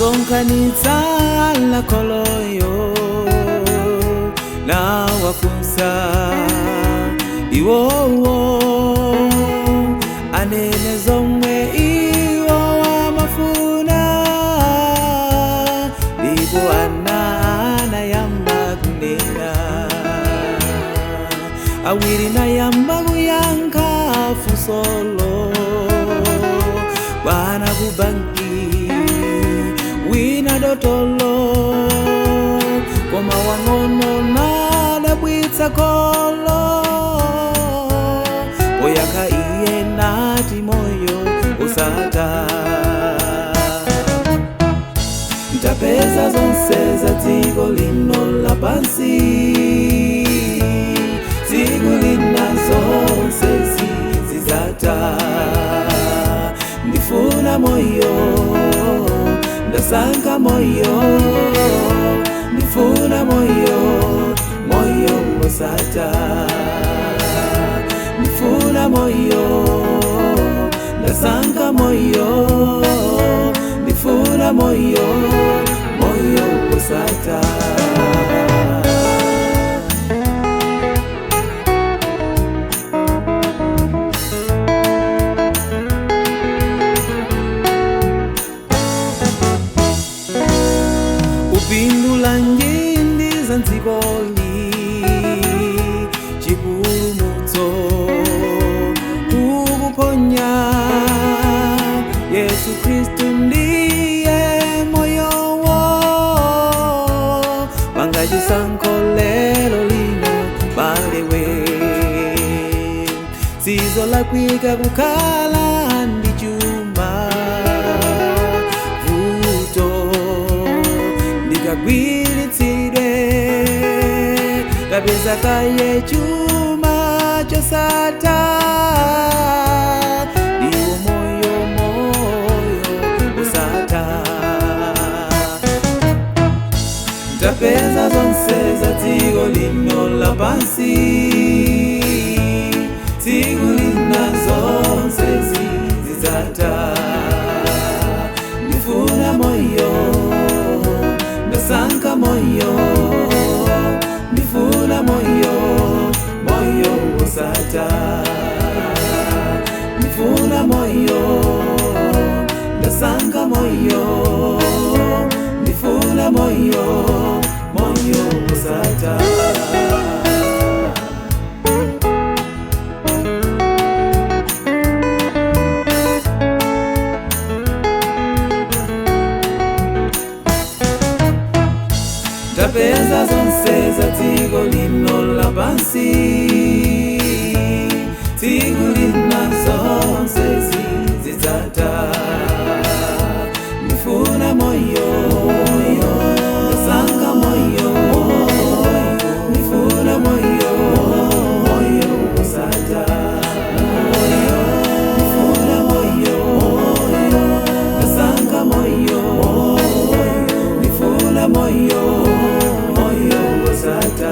Sonkanitsa la koloyo na wafunsa iwo anene zomwe iwo wamafuna ndipo ana yamba kunena awiri na yamba kuyankha funsolo bana kubanki wina dotolo koma wang'ono nadabwitsa kolo oyaka iye nati moyo usata ntapeza zonse za dziko lino lapansi dziko lina zonse zizata ndifuna moyo ndasankha moyo ndifuna moyo wosata ndifuna moyo ndasankha moyo ndifuna moyo wosata upindula njindi za nzikoli chipulumutso kukuponya Yesu Kristu ndiye moyowo pangajisankho lelo lino balewe sizolakwika kukhala ndi chuma ndikagwiritsidwe kapeza kaye chuma chosata ndiwo moyo usata ntapeza zonse za dziko lino lapansi dziko lina zonse zizata ndifuna moyo ndasankha moyo ndifuna moyo wosata ndifuna moyo ndasankha moyo ndifuna moyo wosata ntapeza zonse za dziko lino lapansi dziko lina zonse zizata ndifuna moyo ndasankha moyo ndifuna moyo wosata ndifuna moyo ndasankha moyo ndifuna moyo wosata